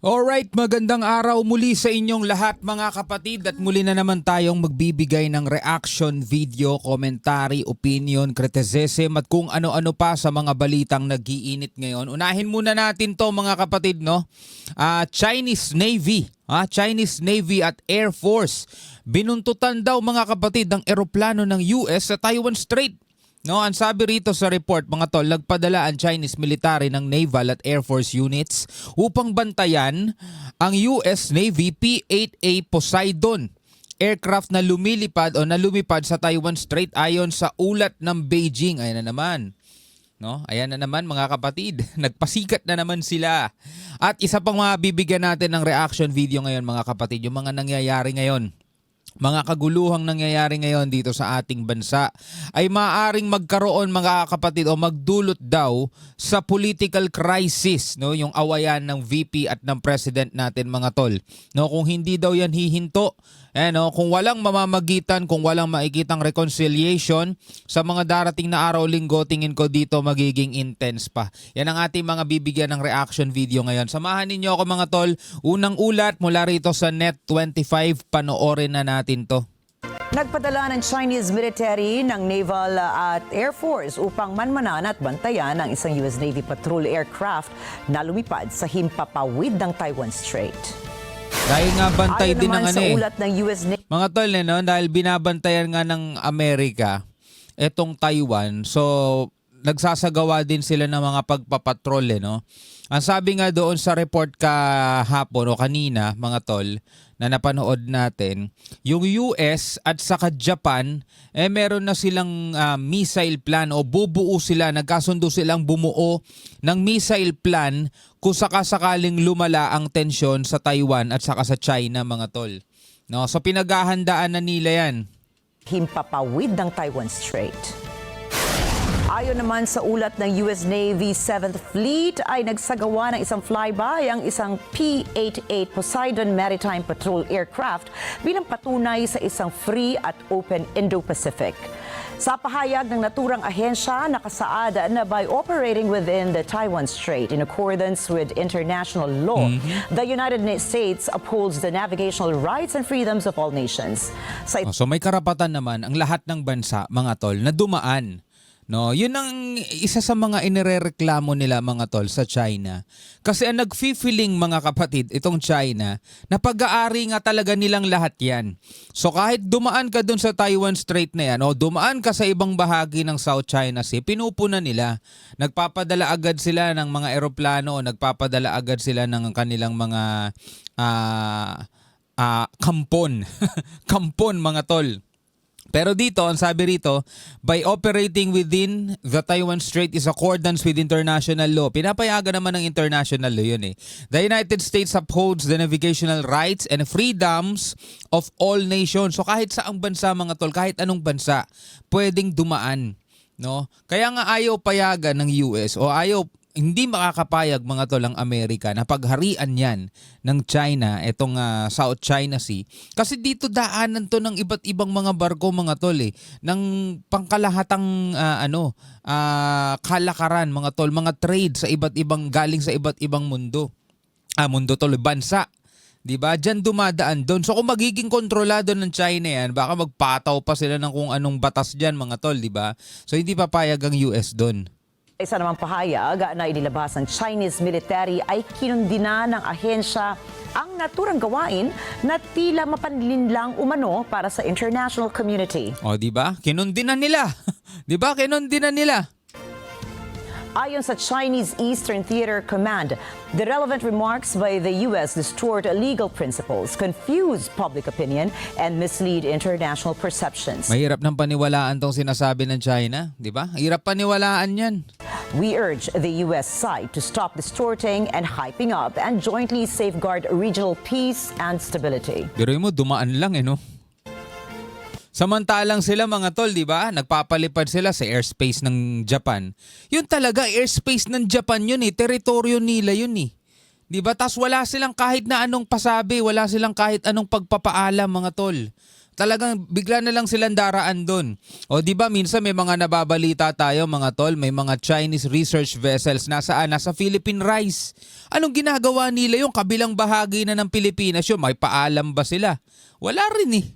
Alright, magandang araw muli sa inyong lahat mga kapatid at muli na naman tayong magbibigay ng reaction video, commentary, opinion, criticism at kung ano-ano pa sa mga balitang nag-iinit ngayon. Unahin muna natin to mga kapatid, no? Chinese Navy at Air Force binuntutan daw mga kapatid ang eroplano ng US sa Taiwan Strait. No, ang sabi rito sa report mga tol, nagpadala ang Chinese military ng naval at air force units upang bantayan ang US Navy P-8A Poseidon aircraft na lumipad sa Taiwan Strait ayon sa ulat ng Beijing. Ayan na naman. No? Ayan na naman mga kapatid, nagpasikat na naman sila. At isa pang mabibigyan natin ng reaction video ngayon mga kapatid, yung mga nangyayari ngayon. Mga kaguluhang nangyayari ngayon dito sa ating bansa ay maaaring magkaroon mga kapatid o magdulot daw sa political crisis, no, yung awayan ng VP at ng president natin mga tol. No, kung hindi daw yan hihinto, kung walang mamamagitan, kung walang makikitang reconciliation sa mga darating na araw linggo, tingin ko dito magiging intense pa. Yan ang ating mga bibigyan ng reaction video ngayon. Samahan ninyo ako mga tol. Unang ulat mula rito sa Net25, panoorin na natin to. Nagpadala ng Chinese military ng Naval at Air Force upang manmanan at bantayan ang isang US Navy patrol aircraft na lumipad sa himpapawid ng Taiwan Strait. Dahil nga bantay din ng sa ulat ng US Navy. Mga tol, dahil binabantayan nga ng Amerika etong Taiwan, so nagsasagawa din sila ng mga pagpapatrol, no? Ang sabi nga doon sa report kahapon o kanina, mga tol, na napanood natin, yung US at saka Japan, meron na silang missile plan o bubuo sila, nagkasundo silang bumuo ng missile plan kung sakasakaling lumala ang tensyon sa Taiwan at saka sa China, mga tol. No? So pinaghahandaan na nila yan. Himpapawid ng Taiwan Strait. Ayon naman sa ulat ng US Navy 7th Fleet ay nagsagawa ng isang flyby ang isang P-8A Poseidon Maritime Patrol Aircraft bilang patunay sa isang free at open Indo-Pacific. Sa pahayag ng naturang ahensya, nakasaad na by operating within the Taiwan Strait in accordance with international law, the United States upholds the navigational rights and freedoms of all nations. So may karapatan naman ang lahat ng bansa, mga tol, na dumaan. No, yun ang isa sa mga inirereklamo nila mga tol sa China. Kasi ang nag-feeling mga kapatid, itong China, na pag-aari nga talaga nilang lahat yan. So kahit dumaan ka dun sa Taiwan Strait na yan, o dumaan ka sa ibang bahagi ng South China Sea, pinupunan nila. Nagpapadala agad sila ng mga eroplano, o nagpapadala agad sila ng kanilang mga kampon. Kampon mga tol. Pero dito, ang sabi rito, by operating within the Taiwan Strait is accordance with international law. Pinapayagan naman ng international law yun eh. The United States upholds the navigational rights and freedoms of all nations. So kahit saang bansa mga tol, kahit anong bansa, pwedeng dumaan. No? Kaya nga ayaw payagan ng US o hindi makakapayag mga tol ang Amerika na pagharian yan ng China, itong South China Sea. Kasi dito daanan to ng iba't ibang mga barko mga tol ng pangkalahatang kalakaran mga tol, mga trade sa iba't ibang galing sa iba't ibang mundo. Mundo tol, bansa. 'Di ba? Diyan dumadaan doon. So kung magiging kontrolado ng China yan, baka magpataw pa sila ng kung anong batas diyan mga tol, 'di ba? So hindi papayag ang US doon. Isa namang pahayag na inilabas ng Chinese military ay kinundina ng ahensya ang naturang gawain na tila mapanlinlang umano para sa international community. O, di ba? Kinundina nila. Di ba? Kinundina nila. Ayon sa Chinese Eastern Theater Command, the relevant remarks by the U.S. distort legal principles, confuse public opinion, and mislead international perceptions. Mahirap ng paniwalaan tong sinasabi ng China, di ba? Hirap paniwalaan yan. We urge the U.S. side to stop distorting and hyping up and jointly safeguard regional peace and stability. Pero mo, dumaan lang no? Samantalang sila mga tol, di ba? Nagpapalipad sila sa airspace ng Japan. Yun talaga, airspace ng Japan yun teritoryo nila yun Di ba? Tas wala silang kahit na anong pasabi, wala silang kahit anong pagpapaalam mga tol. Talagang bigla na lang silang daraan doon. O di ba minsan may mga nababalita tayo mga tol, may mga Chinese research vessels nasa Philippine Rice. Anong ginagawa nila yung kabilang bahagi na ng Pilipinas yun? May paalam ba sila? Wala rin eh.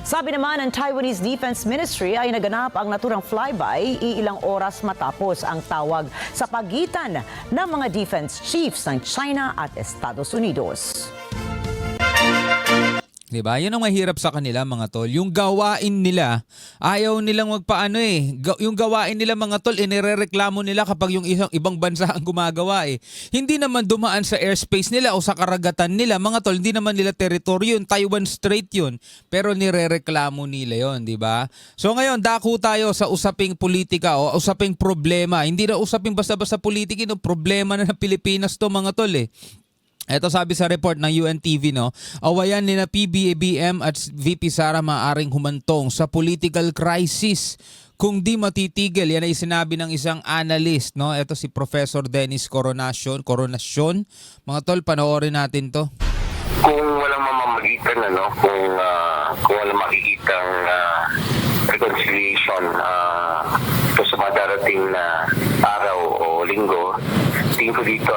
Sabi naman ng Taiwanese Defense Ministry ay naganap ang naturang flyby ilang oras matapos ang tawag sa pagitan ng mga defense chiefs ng China at Estados Unidos. Diba? Yun ang mahirap sa kanila mga tol. Yung gawain nila, ayaw nilang magpaano eh. Yung gawain nila mga tol, inirereklamo nila kapag yung ibang bansa ang gumagawa eh. Hindi naman dumaan sa airspace nila o sa karagatan nila mga tol. Hindi naman nila teritoryo yun. Taiwan Strait yun. Pero nirereklamo nila yun, di ba? So ngayon, dako tayo sa usaping politika o usaping problema. Hindi na usaping basta-basta politika, no? Problema na ng Pilipinas to mga tol eh. Ito sabi sa report ng UNTV, no, awayan ni na PBBM at VP Sara maaring humantong sa political crisis kung di matitigil. Yan ay sinabi ng isang analyst, no. Ito si Professor Dennis Coronation. Mga tol, panoorin natin to. Kung walang mamamagitan, kung walang makikitang reconciliation to sa mga darating na araw o linggo, tingin ko dito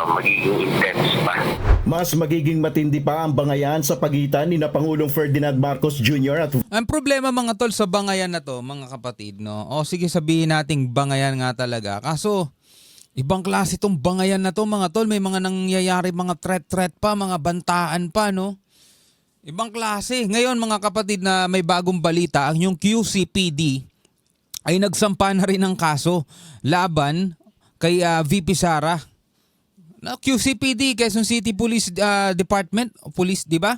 magiging intense pa. Mas magiging matindi pa ang bangayan sa pagitan ni na Pangulong Ferdinand Marcos Jr. at Ang problema mga tol sa bangayan na to, mga kapatid, no. O sige, sabihin nating bangayan nga talaga. Kaso ibang klase tong bangayan na to mga tol. May mga nangyayari, mga threat pa, mga bantaan pa, no. Ibang klase. Ngayon mga kapatid, na may bagong balita, ang yung QCPD ay nagsampa na rin ng kaso laban kay VP Sara. QCPD, Quezon City Police Department, Police, di ba?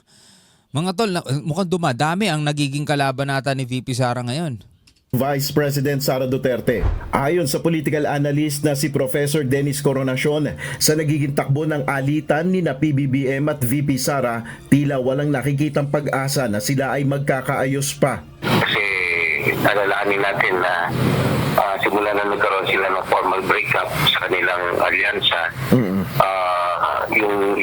Mga tol, mukhang dumadami ang nagiging kalaban nata ni VP Sara ngayon. Vice President Sara Duterte. Ayon sa political analyst na si Professor Dennis Coronation, sa nagiging takbo ng alitan ni na PBBM at VP Sara, tila walang nakikitang pag-asa na sila ay magkakaayos pa. Kasi alalahanin natin na simula na nagkaroon sila ng formal breakup sa kanilang alyansa, yung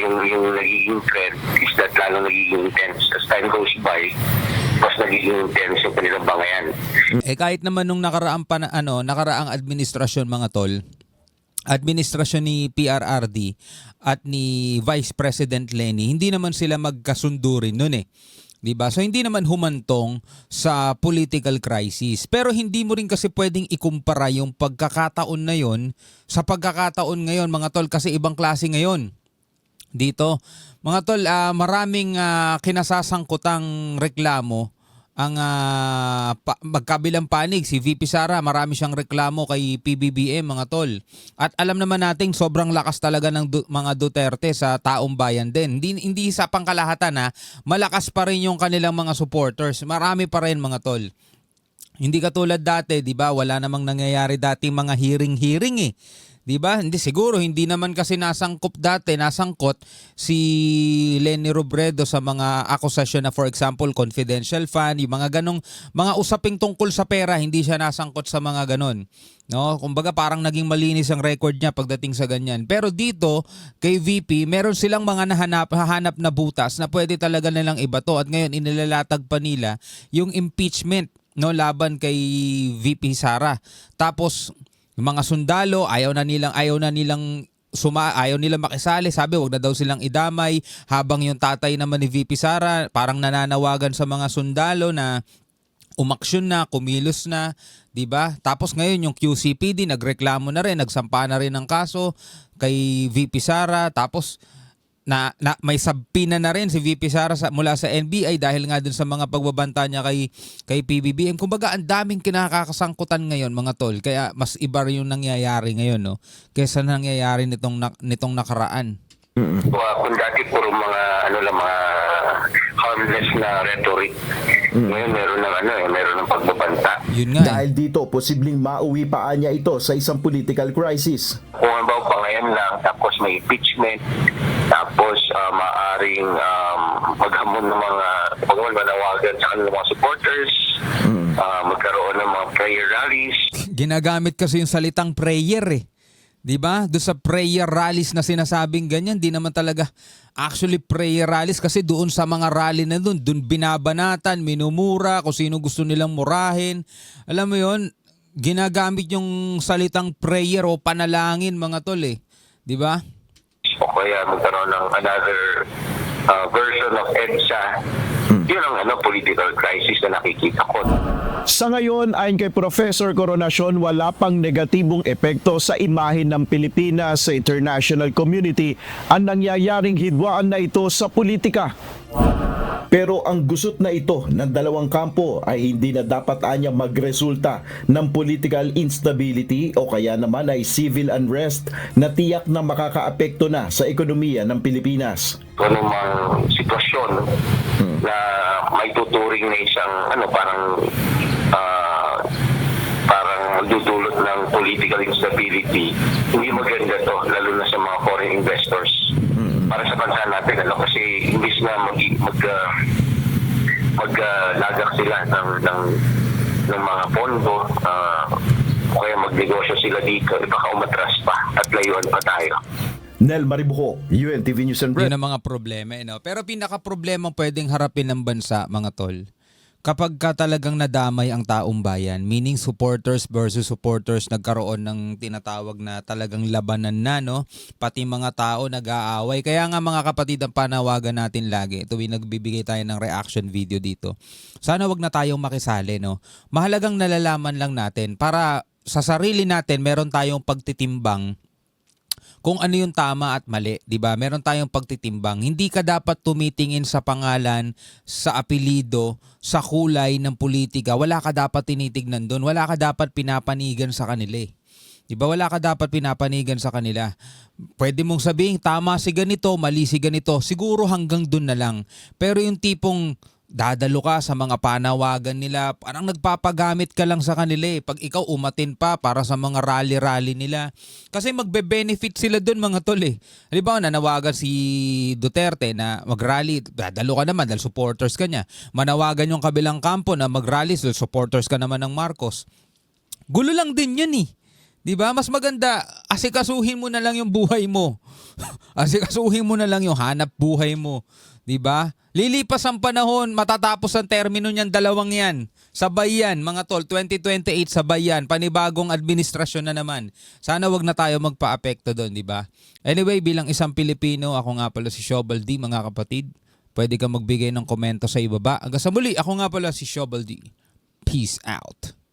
nagiging trend is that lalo nagiging intense. As time goes by, mas nagiging intense yung kanilang bangayan. Kahit naman nung nakaraang administrasyon mga tol, administrasyon ni PRRD at ni Vice President Leni, hindi naman sila magkasundo rin nun eh. Diba? So hindi naman humantong sa political crisis. Pero hindi mo rin kasi pwedeng ikumpara yung pagkakataon na yon sa pagkakataon ngayon mga tol, kasi ibang klase ngayon. Dito, mga tol, maraming kinasasangkutang reklamo ang magkabilang panig. Si VP Sara, marami siyang reklamo kay PBBM mga tol. At alam naman natin sobrang lakas talaga ng mga Duterte sa taong bayan din. Hindi sa pangkalahatan na malakas pa rin yung kanilang mga supporters. Marami pa rin mga tol. Hindi katulad dati, 'di ba? Wala namang nangyayari dating mga hearing eh. 'Di ba? Hindi naman kasi nasangkot si Leni Robredo sa mga akusasyon na, for example, confidential fund, yung mga ganong mga usaping tungkol sa pera, hindi siya nasangkot sa mga ganon. No, kumbaga parang naging malinis ang record niya pagdating sa ganyan. Pero dito kay VP, meron silang mga hahanap na butas na pwede talaga nilang ibato, at ngayon inilalatag pa nila yung impeachment, no, laban kay VP Sara. Tapos yung mga sundalo, ayaw na nilang makisali. Sabi, wag na daw silang idamay. Habang yung tatay naman ni VP Sara, parang nananawagan sa mga sundalo na umaksyon na, kumilos na, 'di ba? Tapos ngayon yung QCPD nagreklamo na rin, nagsampa na rin ng kaso kay VP Sara. Tapos na may sabpina na rin si VP Sara mula sa NBI dahil nga dun sa mga pagbabanta niya kay PBBM. Kumbaga ang daming kinakasangkutan ngayon mga tol. Kaya mas iba rin yung nangyayari ngayon, no, kaysa nangyayari nitong nakaraan. Kung dati puro mga harmless na rhetoric, ngayon meron ng pagbabanta. Yun nga. Dahil dito, posibleng mauwi pa niya ito sa isang political crisis. Kung ano ba bangayan lang, tapos may impeachment, tapos maaring maghamon ng mga manawagan sa kanilang mga supporters, magkaroon ng mga prayer rallies. Ginagamit kasi yung salitang prayer eh. 'Di ba? Doon sa prayer rallies na sinasabing ganyan, di naman talaga actually prayer rallies kasi doon sa mga rally na doon binabanatan, minumura, kung sino gusto nilang murahin. Alam mo 'yon, ginagamit yung salitang prayer o panalangin mga tol eh. 'Di ba? O kaya magkaroon ng another version of EDSA. Yun ang political crisis na nakikita ko. Sa ngayon, ayon kay Professor Coronacion, wala pang negatibong epekto sa imahe ng Pilipinas sa international community ang nangyayaring hidwaan na ito sa politika. Pero ang gusot na ito ng dalawang kampo ay hindi na dapat anya magresulta ng political instability o kaya naman ay civil unrest na tiyak na makakaapekto na sa ekonomiya ng Pilipinas. Kung anumang sitwasyon na may tuturing na isang parang magdudulot ng political instability, hindi maganda to, lalo na sa mga foreign investors. Para sa bansa natin, kasi imbis na maglagak sila ng mga pondo, kaya magnegosyo sila dito, baka umatras pa at layuan pa tayo. Nel Maribuho, UNTV News and Yun Red. ang mga problema. No? Pero pinaka-problema pwedeng harapin ng bansa, mga tol, kapag ka talagang nadamay ang taong bayan, meaning supporters versus supporters, nagkaroon ng tinatawag na talagang labanan na, no? Pati mga tao nag-aaway. Kaya nga mga kapatid, ang panawagan natin lagi, tuwing nagbibigay tayo ng reaction video dito, sana wag na tayong makisali, no? Mahalagang nalalaman lang natin para sa sarili natin meron tayong pagtitimbang kung ano yung tama at mali, 'di ba? Meron tayong pagtitimbang. Hindi ka dapat tumitingin sa pangalan, sa apelyido, sa kulay ng politika. Wala ka dapat tinitignan doon. Wala ka dapat pinapanigan sa kanila. 'Di ba? Wala ka dapat pinapanigan sa kanila. Pwede mong sabihin tama si ganito, mali si ganito. Siguro hanggang doon na lang. Pero yung tipong dadalo ka sa mga panawagan nila, parang nagpapagamit ka lang sa kanila eh. Pag ikaw umatin pa para sa mga rally-rally nila. Kasi magbe-benefit sila doon mga tol eh. Halimbawa, nanawagan si Duterte na mag-rally, dadalo ka naman dahil supporters ka niya. Manawagan yung kabilang kampo na mag-rally, so supporters ka naman ng Marcos. Gulo lang din yun eh. 'Di ba? Mas maganda asikasuhin mo na lang yung buhay mo. Asikasuhin mo na lang yung hanap buhay mo. 'Di ba? Lilipas ang panahon, matatapos ang termino niyan, dalawang yan. Sabay yan, mga tol, 2028 sabay yan. Panibagong administrasyon na naman. Sana wag na tayo magpa-apekto doon, 'di ba? Anyway, bilang isang Pilipino, ako nga pala si Shobal D, mga kapatid. Pwede ka magbigay ng komento sa ibaba. Hanggang sa muli, ako nga pala si Shobal D. Peace out.